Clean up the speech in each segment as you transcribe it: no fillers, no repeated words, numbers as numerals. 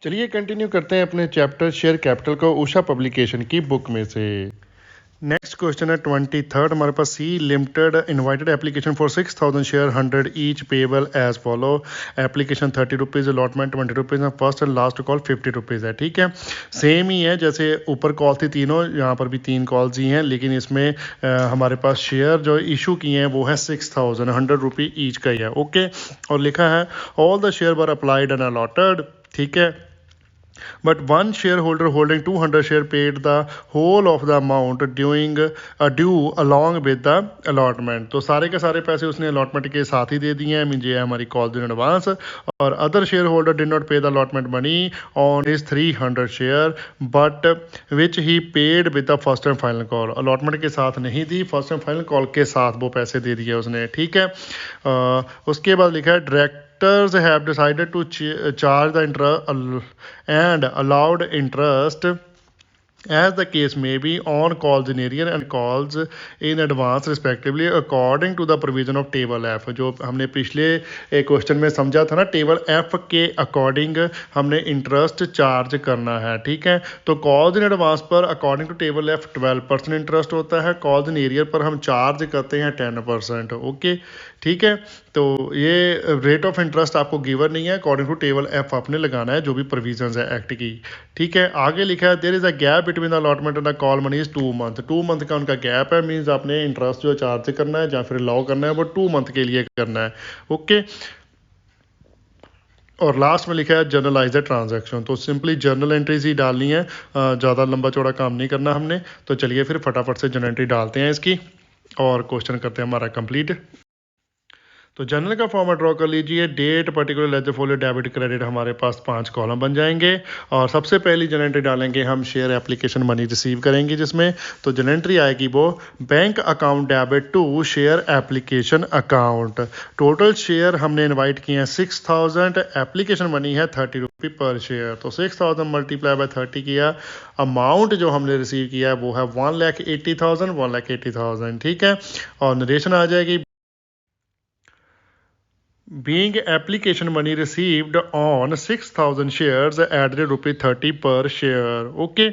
चलिए कंटिन्यू करते हैं अपने चैप्टर शेयर कैपिटल को उषा पब्लिकेशन की बुक में से। नेक्स्ट क्वेश्चन है 23rd हमारे पास C limited invited application for 6000 share 100 each payable as follow. Application 30 rupees, allotment 20 rupees, first and last call 50 rupees है। ठीक है, सेम ही है जैसे ऊपर कॉल थी तीनों, यहाँ पर भी 3 कॉल्स ही हैं, लेकिन इसमें हमारे पास शेयर जो इशू किए हैं वो है 6000 100 रुपी ईच का ही है। ओके, और लिखा है all the share were applied and allotted. ठीक है, but one shareholder holding 200 share paid the whole of the amount due along with the allotment। तो सारे के सारे पैसे उसने अलॉटमेंट के साथ ही दे दिए हैं, मीन ये है हमारी कॉल इन एडवांस। और other share holder did not pay the allotment money on his 300 share but which he paid with the first and final call. Allotment के साथ नहीं दी, फर्स्ट एंड फाइनल कॉल के साथ वो पैसे दे दिए उसने। ठीक है, उसके बाद लिखा है direct have decided to charge the interest and allowed interest as the case may be on calls in arrear and calls in advance respectively according to the provision of table F। जो हमने पिछले एक question में समझा था ना, table F के according हमने इंटरेस्ट चार्ज करना है। ठीक है, तो कॉल्स इन एडवांस पर according to table F 12% interest होता है, कॉल्स इन एरियर पर हम चार्ज करते हैं 10%। ओके, ठीक है, तो ये रेट ऑफ इंटरेस्ट आपको गिवन नहीं है, अकॉर्डिंग टू टेबल F आपने लगाना है जो भी प्रोविजंस है एक्ट की। ठीक है, आगे लिखा है there is a gap between the allotment and the call money is 2 month. 2 month का उनका गैप है, मीन्स आपने इंटरेस्ट जो चार्ज करना है या फिर अलाउ करना है वो 2 मंथ के लिए करना है। ओके, और लास्ट में लिखा है जर्नलाइज द ट्रांजैक्शन, तो सिंपली जर्नल एंट्रीज ही डालनी है, ज़्यादा लंबा चौड़ा काम नहीं करना हमने। तो चलिए फिर फटाफट से जर्नल एंट्री डालते हैं इसकी और क्वेश्चन करते हैं हमारा कंप्लीट। तो जर्नल का फॉर्मेट ड्रॉ कर लीजिए। Date, particular, ledger, folio, debit, credit, हमारे पास 5 कॉलम बन जाएंगे। और सबसे पहली जर्नल एंट्री डालेंगे हम शेयर एप्लीकेशन मनी रिसीव करेंगे जिसमें, तो जर्नल एंट्री आएगी वो bank account debit to share application account. Total share हमने इन्वाइट किए हैं 6000, एप्लीकेशन मनी है 30 रुपी पर शेयर। तो 6000 मल्टीप्लाई बाय 30 किया, अमाउंट जो हमने रिसीव किया है वो है 1,80,000। ठीक है, और नरेशन आ जाएगी being application money received on 6000 shares at the ₹30 per share। Okay,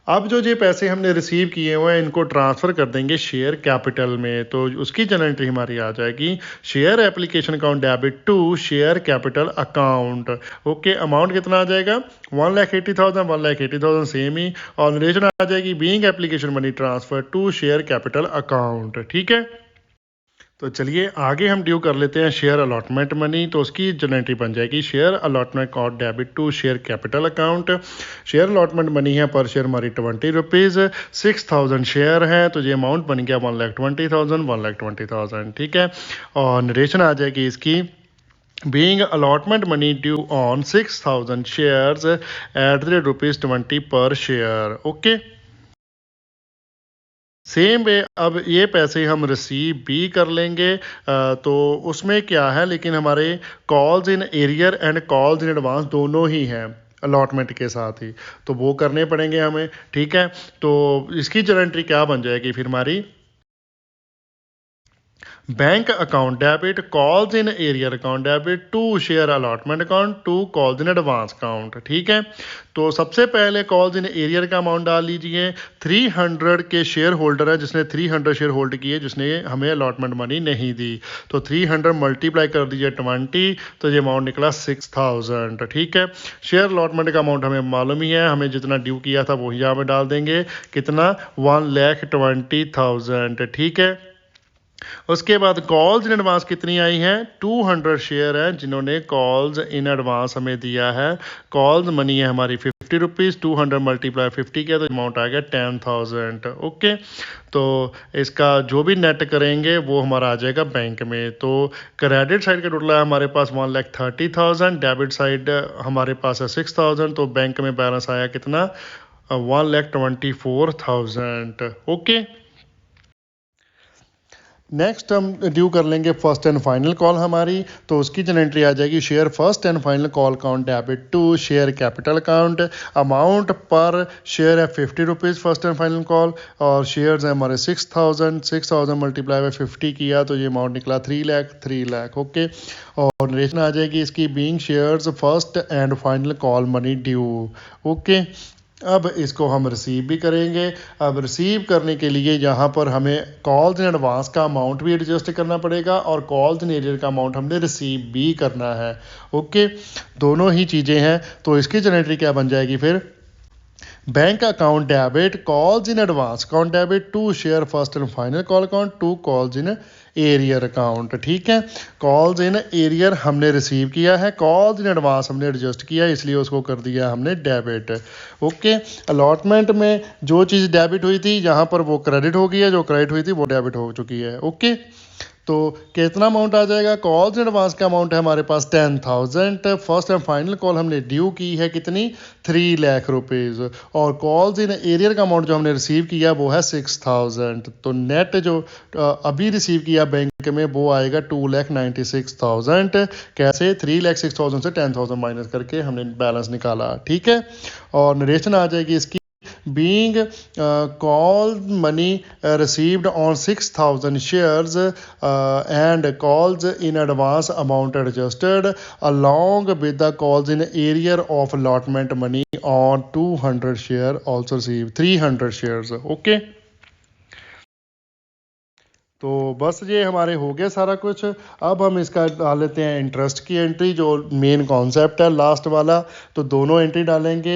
अब जो ये पैसे हमने रिसीव किए हुए हैं इनको ट्रांसफ़र कर देंगे शेयर कैपिटल में। तो उसकी जर्नल एंट्री हमारी आ जाएगी share application account debit to share capital account. Okay, amount कितना आ जाएगा 1,80,000, 1,80,000 सेम ही, और नरेशन आ जाएगी being application money transfer to share capital account. ठीक है, तो चलिए आगे हम ड्यू कर लेते हैं शेयर अलॉटमेंट मनी। तो उसकी जर्नल एंट्री बन जाएगी share allotment account debit to share capital account. Share allotment money है पर शेयर हमारी 20 रुपीज़, 6000 शेयर हैं तो ये अमाउंट बन गया 1,20,000, 1,20,000। ठीक है, और नरेशन आ जाएगी इसकी being allotment money due on 6000 shares at the ₹20 per share। Okay, same वे अब ये पैसे हम रिसीव भी कर लेंगे। तो उसमें क्या है, लेकिन हमारे calls in arrear and calls in advance दोनों ही हैं अलॉटमेंट के साथ ही, तो वो करने पड़ेंगे हमें। ठीक है, तो इसकी जर्नल एंट्री क्या बन जाएगी फिर हमारी, bank account debit calls in arrear account debit to share allotment account to calls in advance account. ठीक है, तो सबसे पहले कॉल्स इन एरियर का अमाउंट डाल लीजिए। 300 के शेयर होल्डर है जिसने 300 शेयर होल्ड किए, जिसने हमें अलॉटमेंट मनी नहीं दी, तो 300 मल्टीप्लाई कर दीजिए 20, तो ये अमाउंट निकला 6000। ठीक है, शेयर अलॉटमेंट का अमाउंट हमें मालूम ही है, हमें जितना ड्यू किया था वही यहाँ पे डाल देंगे, कितना 1,20,000। ठीक है, उसके बाद कॉल्स इन एडवांस कितनी आई हैं, 200 शेयर हैं जिन्होंने कॉल्स इन एडवांस हमें दिया है। कॉल्स मनी है हमारी 50 रुपीज़, 200 मल्टीप्लाई 50 किया तो अमाउंट आ गया 10,000। ओके, तो इसका जो भी नेट करेंगे वो हमारा आ जाएगा बैंक में। तो क्रेडिट साइड का टोटल है हमारे पास 1,30,000, डेबिट साइड हमारे पास है 6,000, तो बैंक में बैलेंस आया कितना 1,24,000। ओके, नेक्स्ट हम ड्यू कर लेंगे फर्स्ट एंड फाइनल कॉल हमारी, तो उसकी जो एंट्री आ जाएगी share first and final call account debit to share capital account. Amount पर शेयर है 50 rupees first and final call, और शेयर्स हैं हमारे 6000 मल्टीप्लाई बाय 50 किया तो ये अमाउंट निकला 3 लाख। ओके, और नरेशन आ जाएगी इसकी being shares first and final call money due. Okay, अब इसको हम रिसीव भी करेंगे। अब रिसीव करने के लिए यहाँ पर हमें कॉल्स इन एडवांस का अमाउंट भी एडजस्ट करना पड़ेगा और कॉल्स इन एरियर का अमाउंट हमने रिसीव भी करना है। ओके, दोनों ही चीज़ें हैं। तो इसकी जनरेटरी क्या बन जाएगी फिर? Bank account debit calls in advance account debit to share first and final call account to calls in arrear account. ठीक है, कॉल्स इन एरियर हमने रिसीव किया है, कॉल्स इन एडवांस हमने एडजस्ट किया, इसलिए उसको कर दिया हमने डेबिट। ओके, अलॉटमेंट में जो चीज़ डेबिट हुई थी यहाँ पर वो क्रेडिट हो गई है, जो क्रेडिट हुई थी वो डेबिट हो चुकी है। ओके, तो कितना अमाउंट आ जाएगा? कॉल्स इन एडवांस का अमाउंट है हमारे पास 10,000। फर्स्ट एंड फाइनल कॉल हमने ड्यू की है कितनी? 3 लाख रुपीज़। और कॉल्स इन एरियर का अमाउंट जो हमने रिसीव किया वो है 6,000। तो नेट जो अभी रिसीव किया बैंक में वो आएगा 2,96,000। कैसे? 3,06,000 से 10,000 माइनस करके हमने बैलेंस निकाला। ठीक है, और नरेशन आ जाएगी इसकी being call money received on 6,000 shares and calls in advance amount adjusted along with the calls in area of allotment money on 200 share also received 300 shares. Okay, तो बस ये हमारे हो गया सारा कुछ। अब हम इसका डाल लेते हैं इंटरेस्ट की एंट्री, जो मेन कॉन्सेप्ट है लास्ट वाला। तो दोनों एंट्री डालेंगे।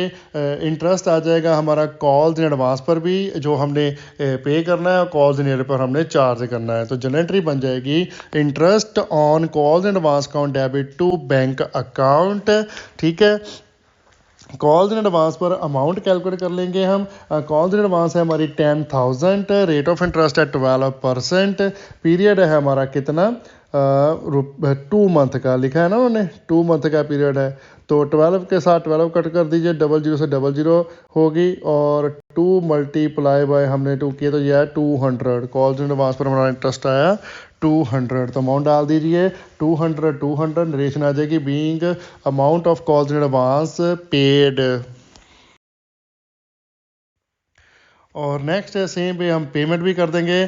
इंटरेस्ट आ जाएगा हमारा कॉल्स इन एडवांस पर भी जो हमने पे करना है, और कॉल्स इन एरियर पर हमने चार्ज करना है। तो जनरल एंट्री बन जाएगी interest on calls in advance account debit to bank account. ठीक है, कॉल्स इन एडवांस पर अमाउंट कैलकुलेट कर लेंगे हम। कॉल्स इन एडवांस है हमारी 10,000, रेट ऑफ इंटरेस्ट है 12%, पीरियड है हमारा कितना? 2 मंथ का लिखा है ना उन्होंने, 2 मंथ का पीरियड है। तो 12 के साथ 12 कट कर दीजिए, 00 से 00 होगी, और 2 मल्टीप्लाई बाय हमने 2 किया तो यह है 200। कॉल्स इन एडवांस पर हमारा इंटरेस्ट आया 200। तो अमाउंट डाल दीजिए 200। नरेशन आ जाएगी being amount of calls in advance paid. और नेक्स्ट है सेम पे हम पेमेंट भी कर देंगे।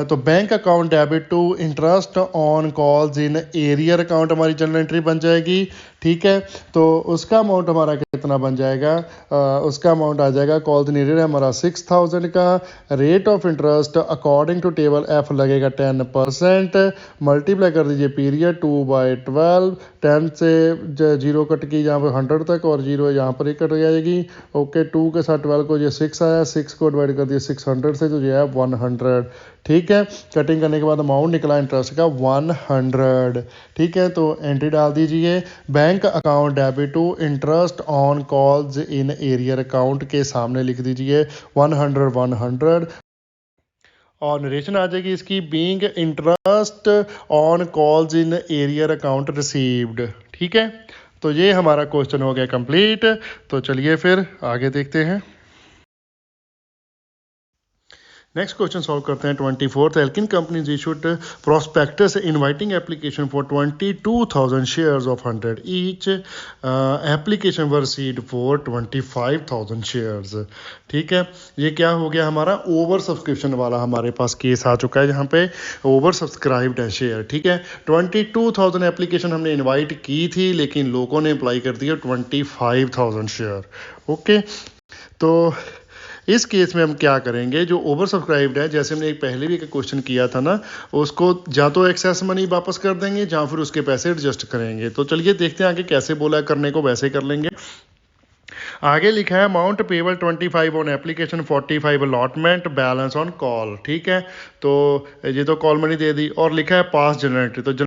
तो bank account debit to interest on calls in arrear account हमारी जनरल एंट्री बन जाएगी। ठीक है, तो उसका अमाउंट हमारा कितना बन जाएगा? उसका अमाउंट आ जाएगा कॉल्स इन एरियर है हमारा 6,000 का। Rate of interest according to table F लगेगा 10%। मल्टीप्लाई कर दीजिए पीरियड 2/12। 10 से 0 कट की यहाँ पर 100 तक, और 0 यहाँ पर ही कट जाएगी। ओके, 2 के साथ 12 को ये 6 आया, 6 को डिवाइड कर दिया 600 से तो ये है 100। ठीक है, कटिंग करने के बाद अमाउंट निकला इंटरेस्ट का 100। ठीक है, तो एंट्री डाल दीजिए bank account debit to interest on calls in arrear account के सामने लिख दीजिए 100। और नरेशन आ जाएगी इसकी being interest on calls in arrear account received. ठीक है, तो ये हमारा क्वेश्चन हो गया कंप्लीट। तो चलिए फिर आगे देखते हैं। नेक्स्ट क्वेश्चन सॉल्व करते हैं। 24th Elkin companies issued prospectus inviting application for 22,000 shares of 100 each. Application were received for 25,000 shares. ठीक है, ये क्या हो गया हमारा? ओवर सब्सक्रिप्शन वाला हमारे पास केस आ चुका है, जहाँ पे ओवर सब्सक्राइब्ड है शेयर। ठीक है, 22,000 एप्लीकेशन हमने इन्वाइट की थी, लेकिन लोगों ने अप्लाई कर दिया 25,000 शेयर। ओके, तो इस केस में हम क्या करेंगे? जो ओवर सब्सक्राइब्ड है, जैसे हमने एक पहले भी एक क्वेश्चन किया था ना, उसको या तो एक्सेस मनी वापस कर देंगे या फिर उसके पैसे एडजस्ट करेंगे। तो चलिए देखते हैं आगे कैसे बोला है करने को, वैसे कर लेंगे। आगे लिखा है amount payable 25 on application, 45 allotment, balance on call. ठीक है, तो ये तो कॉल मनी दे दी, और लिखा है पास जनरल एंट्री, तो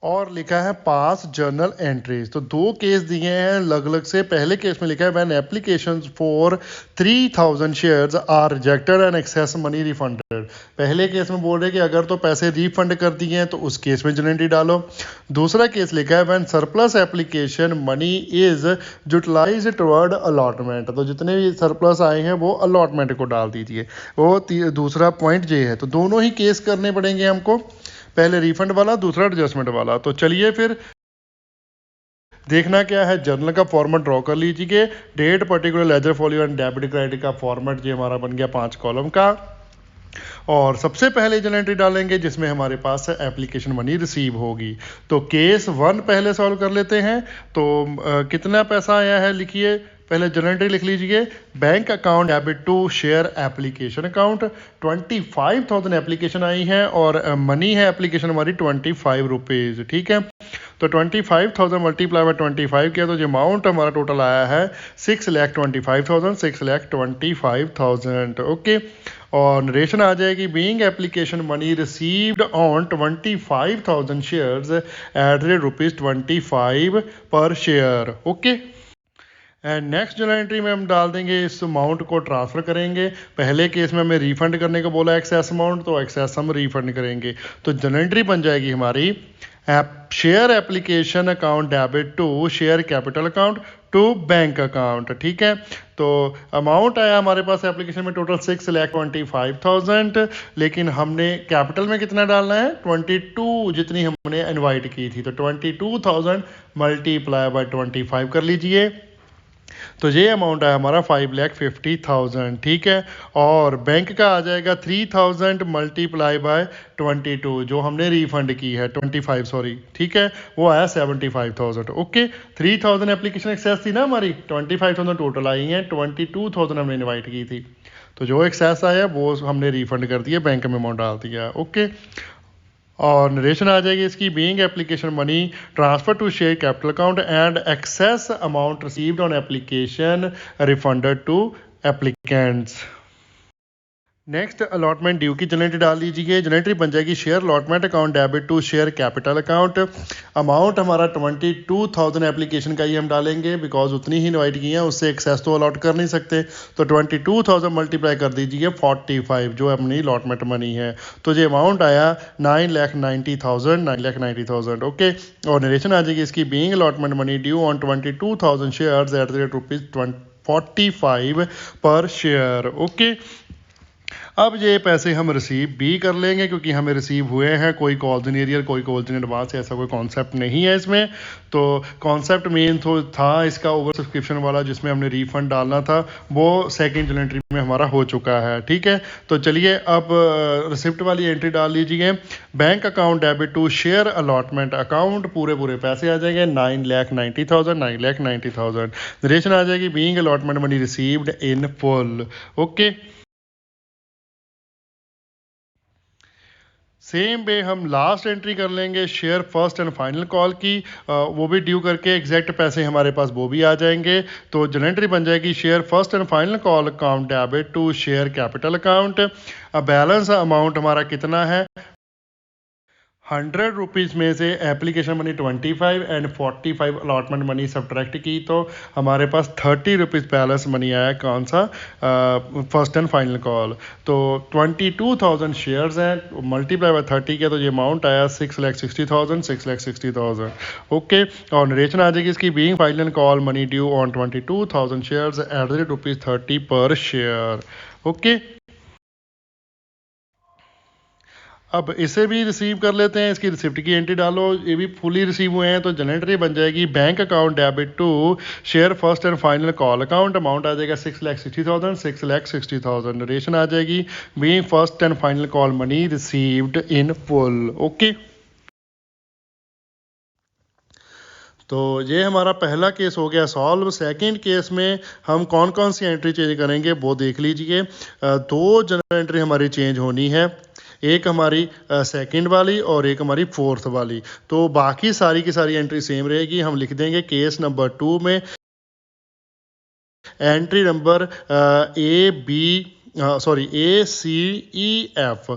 और लिखा है पास जर्नल एंट्रीज। तो 2 केस दिए हैं अलग अलग से। पहले केस में लिखा है when applications for 3,000 shares are rejected and excess money refunded. पहले केस में बोल रहे कि अगर तो पैसे रिफंड कर दिए हैं तो उस केस में जर्नल एंट्री डालो। दूसरा केस लिखा है when surplus application money is utilised toward allotment, तो जितने भी सरप्लस आए हैं वो अलॉटमेंट को डाल दीजिए। वो दूसरा पॉइंट ये है। तो दोनों ही केस करने पड़ेंगे हमको, पहले रिफंड वाला, दूसरा एडजस्टमेंट वाला। तो चलिए फिर देखना क्या है, जर्नल का फॉर्मेट ड्रॉ कर लीजिए। Date, particular, ledger folio and debit credit का फॉर्मेट ये हमारा बन गया 5 कॉलम का। और सबसे पहले जर्नल एंट्री डालेंगे जिसमें हमारे पास एप्लीकेशन मनी रिसीव होगी। तो केस 1 पहले सॉल्व कर लेते हैं। तो कितना पैसा आया है लिखिए, पहले जर्नल एंट्री लिख लीजिए। Bank account debit to share application account, 25,000 application आई है और मनी है एप्लीकेशन हमारी 25 रुपीज़, ठीक है। तो 25,000 मल्टीप्लाई बाय 25 किया तो जो अमाउंट हमारा टोटल आया है 6,25,000, 6,25,000, ओके। और नरेशन आ जाएगी being application money received on 25,000 shares at ₹25 पर share, okay. And next journal entry में हम डाल देंगे, इस अमाउंट को ट्रांसफ़र करेंगे। पहले केस में हमें रिफंड करने को बोला एक्सेस अमाउंट, तो एक्सेस हम रिफंड करेंगे। तो जर्नल एंट्री बन जाएगी हमारी share application account debit to share capital account to bank account, ठीक है। तो अमाउंट आया हमारे पास एप्लीकेशन में टोटल 6,25,000, लेकिन हमने कैपिटल में कितना डालना है, 22 जितनी हमने इनवाइट की थी। तो 22,000 मल्टीप्लाई बाय 25 कर लीजिए। तो ये अमाउंट है हमारा 5,50,000, ठीक है। और बैंक का आ जाएगा 3,000 मल्टीप्लाई बाय 22, जो हमने रिफंड की है 25 सॉरी, ठीक है, वो आया 75,000, ओके। 3,000 एप्लीकेशन एक्सेस थी ना हमारी, 25,000 टोटल आई हैं, 22,000 हमने इन्वाइट की थी। तो जो एक्सेस आया वो हमने रिफंड कर दिया, बैंक में अमाउंट डाल दिया, ओके। और नरेशन आ जाएगी इसकी, being application money transfer to share capital account and excess amount received on application refunded to applicants. Next allotment due की जर्नल एंट्री डाल दीजिए। जर्नल एंट्री बन जाएगी share allotment account debit to share capital account. Amount हमारा 22,000 application का ही हम डालेंगे, because उतनी ही इनवाइट की हैं, उससे एक्सेस तो अलॉट कर नहीं सकते। तो 22,000 मल्टीप्लाई कर दीजिए 45, जो अपनी अलॉटमेंट मनी है। तो ये अमाउंट आया 9,90,000, ओके। और नरेशन आ जाएगी इसकी, being allotment money due on 22,000 shares at the rate ₹45 पर शेयर, ओके। अब ये पैसे हम रिसीव भी कर लेंगे क्योंकि हमें रिसीव हुए हैं, कोई कॉल्स इन एरियर, कोई कॉल्स इन एडवांस, ऐसा कोई कॉन्सेप्ट नहीं है इसमें। तो कॉन्सेप्ट मेन तो था इसका ओवर सब्सक्रिप्शन वाला, जिसमें हमने रिफंड डालना था, वो सेकंड जर्नल एंट्री में हमारा हो चुका है, ठीक है। तो चलिए अब रिसिप्ट वाली एंट्री डाल लीजिए। Bank account debit to share allotment account, पूरे पैसे आ जाएंगे 9,90,000। नरेशन आ जाएगी being allotment money received in full, okay. Same way हम लास्ट एंट्री कर लेंगे share first and final call की, वो भी ड्यू करके एग्जैक्ट पैसे हमारे पास वो भी आ जाएंगे। तो जर्नल एंट्री बन जाएगी share first and final call account debit to share capital account. Balance amount हमारा कितना है, 100 रुपीज़ में से application money 25 and 45 allotment money subtract की तो हमारे पास 30 रुपीज़ बैलेंस मनी आया, कौन सा, फर्स्ट एंड फाइनल कॉल। तो 22,000 शेयर्स हैं, मल्टीप्लाई बाय 30 किया तो ये अमाउंट आया 6,60,000, ओके। और नरेशन आ जाएगी इसकी, being final call money due on 22,000 shares at the rate ₹30 पर शेयर, ओके। अब इसे भी रिसीव कर लेते हैं, इसकी रिसिप्ट की एंट्री डालो, ये भी फुली रिसीव हुए हैं। तो जर्नल एंट्री बन जाएगी bank account debit to share first and final call account, amount आ जाएगा 6,60,000। नरेशन आ जाएगी being first and final call money received in full, okay. तो ये हमारा पहला केस हो गया सॉल्व। सेकंड केस में हम कौन कौन सी एंट्री चेंज करेंगे वो देख लीजिए। 2 जर्नल एंट्री हमारी चेंज होनी है, एक हमारी सेकंड वाली और एक हमारी फोर्थ वाली। तो बाकी सारी की सारी एंट्री सेम रहेगी। हम लिख देंगे केस नंबर 2 में एंट्री नंबर ACEF,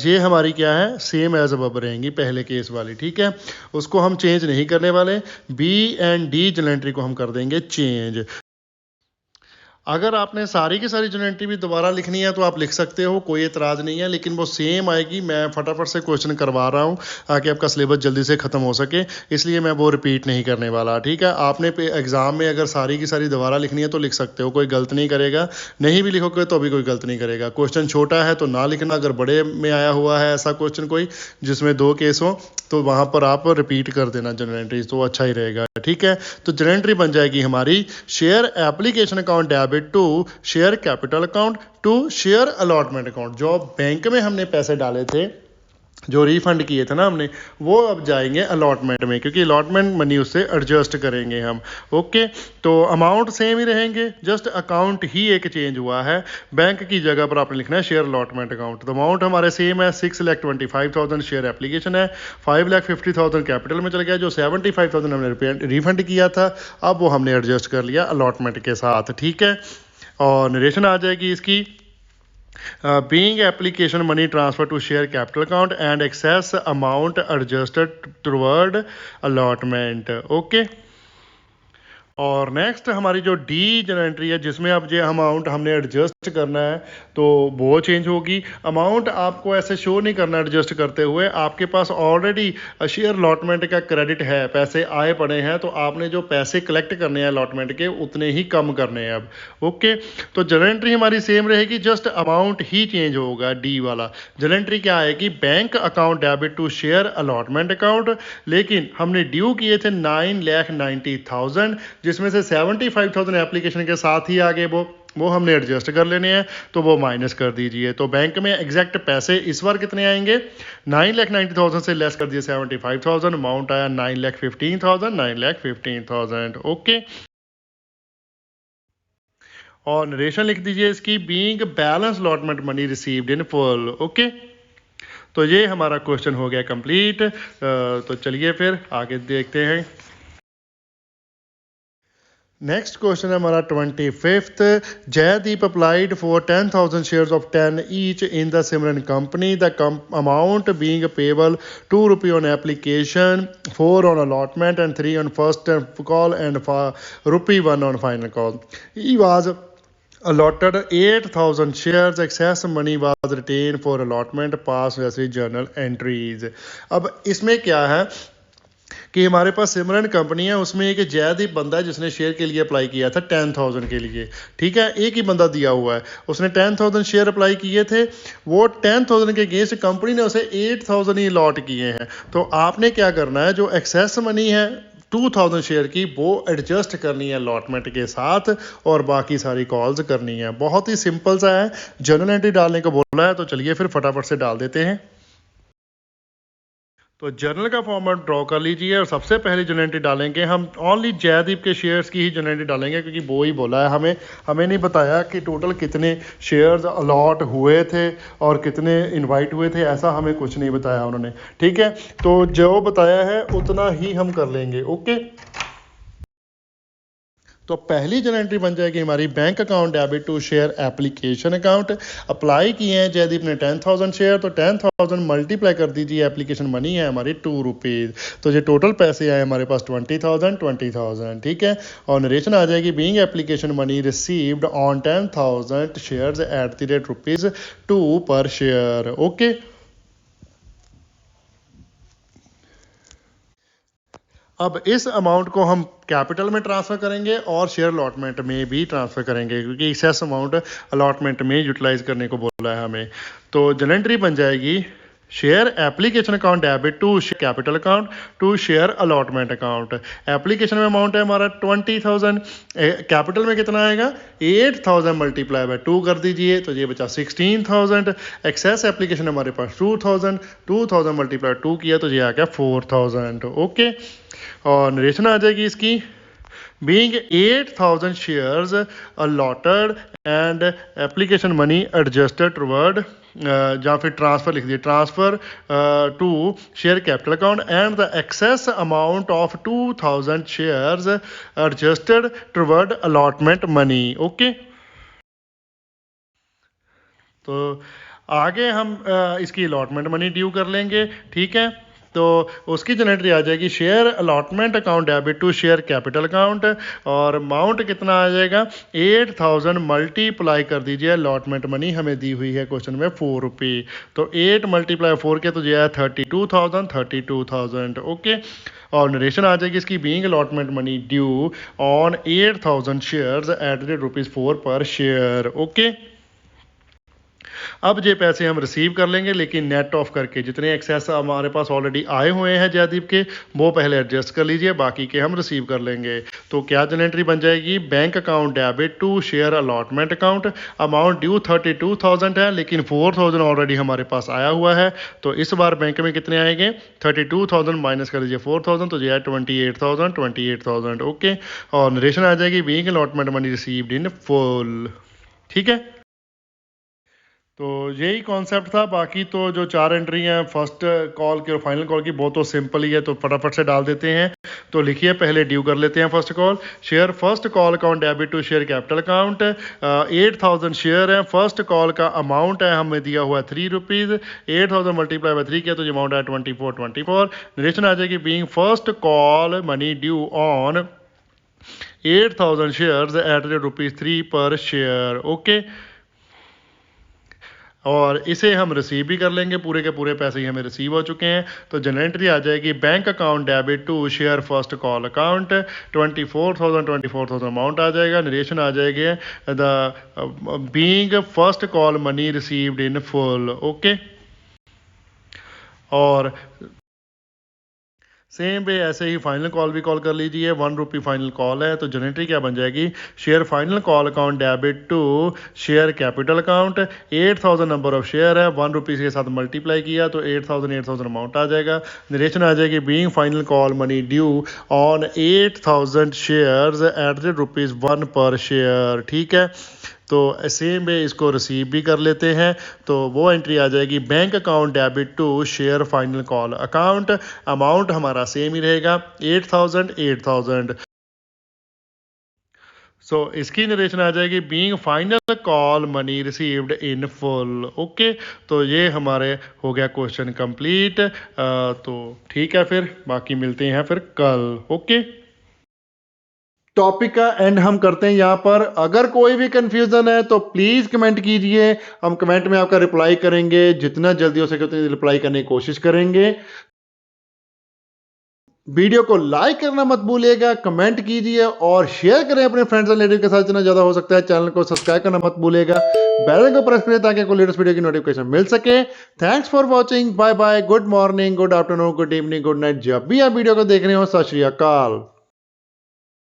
ये हमारी क्या है, सेम एज अब रहेंगी पहले केस वाली, ठीक है। उसको हम चेंज नहीं करने वाले। B and D journal entry को हम कर देंगे चेंज। अगर आपने सारी की सारी जनरल एंट्री भी दोबारा लिखनी है तो आप लिख सकते हो, कोई एतराज़ नहीं है, लेकिन वो सेम आएगी। मैं फटाफट से क्वेश्चन करवा रहा हूँ ताकि आपका सिलेबस जल्दी से ख़त्म हो सके, इसलिए मैं वो रिपीट नहीं करने वाला। ठीक है, आपने एग्ज़ाम में अगर सारी की सारी दोबारा लिखनी है तो लिख सकते हो, कोई गलत नहीं करेगा। नहीं भी लिखोगे तो भी कोई गलत नहीं करेगा। क्वेश्चन छोटा है तो ना लिखना, अगर बड़े में आया हुआ है ऐसा क्वेश्चन कोई जिसमें 2 केस हो तो वहाँ पर आप रिपीट कर देना जनरल एंट्री, तो अच्छा ही रहेगा। ठीक है, तो जनरल एंट्री बन जाएगी हमारी share application account debit to share capital account to share allotment account. जो बैंक में हमने पैसे डाले थे, जो रिफंड किए थे ना हमने, वो अब जाएंगे अलॉटमेंट में, क्योंकि अलॉटमेंट मनी उससे एडजस्ट करेंगे हम। ओके, तो अमाउंट सेम ही रहेंगे, जस्ट अकाउंट ही एक चेंज हुआ है। बैंक की जगह पर आपने लिखना है शेयर अलॉटमेंट अकाउंट। तो अमाउंट हमारे सेम है, 6,25,000 शेयर एप्लीकेशन है, 5,50,000 कैपिटल में चल गया, जो 75,000 हमने रिफंड किया था अब वो हमने एडजस्ट कर लिया अलॉटमेंट के साथ। ठीक है, और नरेशन आ जाएगी इसकी, being application money transfer to share capital account and excess amount adjusted toward allotment. Okay, और नेक्स्ट हमारी जो डी जनरल एंट्री है, जिसमें अब जो अमाउंट हमने एडजस्ट करना है तो वो चेंज होगी। अमाउंट आपको ऐसे शो नहीं करना एडजस्ट करते हुए, आपके पास ऑलरेडी शेयर अलॉटमेंट का क्रेडिट है, पैसे आए पड़े हैं, तो आपने जो पैसे कलेक्ट करने हैं अलॉटमेंट के उतने ही कम करने हैं अब। ओके, तो जनरल एंट्री हमारी सेम रहेगी, जस्ट अमाउंट ही चेंज होगा। डी वाला जनरल एंट्री क्या आएगी, bank account debit to share allotment account, लेकिन हमने ड्यू किए थे 9,90,000, जिसमें से 75,000 एप्लीकेशन के साथ ही आगे वो हमने एडजस्ट कर लेने हैं, तो वो माइनस कर दीजिए। तो बैंक में एग्जैक्ट पैसे इस बार कितने आएंगे, 9,90,000 से लेस कर दिए 75,000, अमाउंट आया 9,15,000। ओके, और नरेशन लिख दीजिए इसकी, being balance allotment money received in full. Okay, तो ये हमारा क्वेश्चन हो गया कंप्लीट। तो चलिए फिर आगे देखते हैं। नेक्स्ट क्वेश्चन है हमारा 25th। Jaydeep applied for 10,000 shares of 10 each in the Simran company, the amount being payable ₹2 on application, 4 on allotment and 3 on first call and ₹1 on final call. He was allotted 8,000 shares, excess money was retained for allotment, pass वैसे journal entries। अब इसमें क्या है कि हमारे पास सिमरन company है, उसमें एक जयदीप बंदा है जिसने शेयर के लिए अप्लाई किया था 10,000 के लिए। ठीक है, एक ही बंदा दिया हुआ है, उसने 10,000 शेयर अप्लाई किए थे, वो 10,000 के अगेंस्ट कंपनी ने उसे 8,000 ही अलॉट किए हैं। तो आपने क्या करना है, जो एक्सेस मनी है 2,000 शेयर की, वो एडजस्ट करनी है अलॉटमेंट के साथ, और बाकी सारी कॉल्स करनी है। बहुत ही सिंपल सा है, जर्नल एंट्री डालने को बोला है, तो चलिए फिर फटाफट से डाल देते हैं। तो जर्नल का फॉर्मेट ड्रॉ कर लीजिए, और सबसे पहले जर्नल एंट्री डालेंगे हम ओनली जयदीप के शेयर्स की ही जर्नल एंट्री डालेंगे, क्योंकि वो ही बोला है हमें नहीं बताया कि टोटल कितने शेयर्स अलॉट हुए थे और कितने इनवाइट हुए थे, ऐसा हमें कुछ नहीं बताया उन्होंने। ठीक है, तो जो बताया है उतना ही हम कर लेंगे। ओके, तो पहली जनरल एंट्री बन जाएगी हमारी, bank account debit to share application account. Apply किए हैं जयदीप ने 10,000 शेयर, तो 10,000 मल्टीप्लाई कर दीजिए, एप्लीकेशन मनी है हमारी ₹2, तो ये टोटल पैसे आए हमारे पास 20,000। ठीक है, और नरेशन आ जाएगी, being application money received on 10,000 shares at the rate ₹2 पर शेयर। ओके, अब इस अमाउंट को हम कैपिटल में ट्रांसफ़र करेंगे और शेयर अलॉटमेंट में भी ट्रांसफ़र करेंगे, क्योंकि एक्सेस अमाउंट अलॉटमेंट में यूटिलाइज करने को बोला है हमें। तो जनरल एंट्री बन जाएगी, share application account debit to capital account to share allotment account. Application में अमाउंट है हमारा 20,000, कैपिटल में कितना आएगा, 8,000 मल्टीप्लाई बाय 2 कर दीजिए, तो ये बचा 16,000। एक्सेस एप्लीकेशन हमारे पास 2,000 मल्टीप्लाई 2 किया तो ये आ गया 4,000। ओके, और नरेशन आ जाएगी इसकी, being 8,000 shares allotted and application money adjusted toward या फिर ट्रांसफ़र लिख दिए, transfer to share capital account and the excess amount of 2,000 shares adjusted toward allotment money. Okay, तो आगे हम इसकी अलॉटमेंट मनी ड्यू कर लेंगे। ठीक है, तो उसकी जो एंट्री आ जाएगी share allotment account debit to share capital account, और अमाउंट कितना आ जाएगा 8000 मल्टीप्लाई कर दीजिए अलॉटमेंट मनी हमें दी हुई है क्वेश्चन में 4 रुपये, तो 8 × 4 के तो जो है 32,000 ओके। और नरेशन आ जाएगी इसकी being allotment money due on 8000 shares at the rate ₹4 पर शेयर ओके। अब ये पैसे हम रिसीव कर लेंगे, लेकिन नेट ऑफ करके जितने एक्सेस हमारे पास ऑलरेडी आए हुए हैं जयदीप के वो पहले एडजस्ट कर लीजिए, बाकी के हम रिसीव कर लेंगे। तो क्या जन एंट्री बन जाएगी bank account debit to share allotment account, amount due 32,000 है लेकिन 4,000 ऑलरेडी हमारे पास आया हुआ है, तो इस बार बैंक में कितने आएंगे 32,000 माइनस कर लीजिए 4,000 तो जो है 28,000 ओके। और नरेशन आ जाएगी being allotment money received in full, ठीक है। तो यही कॉन्सेप्ट था, बाकी तो जो 4 एंट्री हैं फर्स्ट कॉल की और फाइनल कॉल की वो तो सिंपल ही है, तो फटाफट से डाल देते हैं। तो लिखिए पहले ड्यू कर लेते हैं first call, share first call account debit to share capital account 8000 share है, फर्स्ट कॉल का अमाउंट है हमें दिया हुआ है 3 रुपीज़, 8000 मल्टीप्लाई बाय 3 किया तो अमाउंट है 2424। नरेशन आ जाएगी being first call money due on 8000 shares at the ₹3 पर शेयर ओके। और इसे हम रिसीव भी कर लेंगे, पूरे के पूरे पैसे ही हमें रिसीव हो चुके हैं। तो जनरल एंट्री आ जाएगी bank account debit to share first call account 24,000 amount आ जाएगा। नरेशन आ जाएगी the being first call money received in full okay. और सेम वे ऐसे ही फाइनल कॉल भी कॉल कर लीजिए, 1 रुपी फाइनल कॉल है, तो जनरेटरी क्या बन जाएगी share final call account debit to share capital account 8000 number of share है, 1 रुपीज़ के साथ मल्टीप्लाई किया तो 8000 अमाउंट आ जाएगा। नरेशन आ जाएगी being final call money due on 8000 shares at the ₹1 पर शेयर, ठीक है। तो सेम वे इसको रिसीव भी कर लेते हैं, तो वो एंट्री आ जाएगी bank account debit to share final call account, amount हमारा सेम ही रहेगा 8000। सो इसकी नरेशन आ जाएगी being final call money received in full okay. तो ये हमारे हो गया क्वेश्चन कंप्लीट। तो ठीक है, फिर बाकी मिलते हैं फिर कल ओके। टॉपिक का एंड हम करते हैं यहाँ पर। अगर कोई भी कंफ्यूजन है तो प्लीज कमेंट कीजिए, हम कमेंट में आपका रिप्लाई करेंगे, जितना जल्दी हो सके उतनी रिप्लाई करने की कोशिश करेंगे। वीडियो को लाइक करना मत भूलिएगा, कमेंट कीजिए और शेयर करें अपने फ्रेंड्स एंड रिलेटिव के साथ जितना ज्यादा हो सकता है। चैनल को सब्सक्राइब करना मत भूलिएगा, बेल आइकन को प्रेस करें ताकि आपको लेटेस्ट वीडियो की नोटिफिकेशन मिल सके। Thanks for watching, bye bye, good morning, good afternoon, good evening, good night, जब भी आप वीडियो को देख रहे हो। सत श्री अकाल।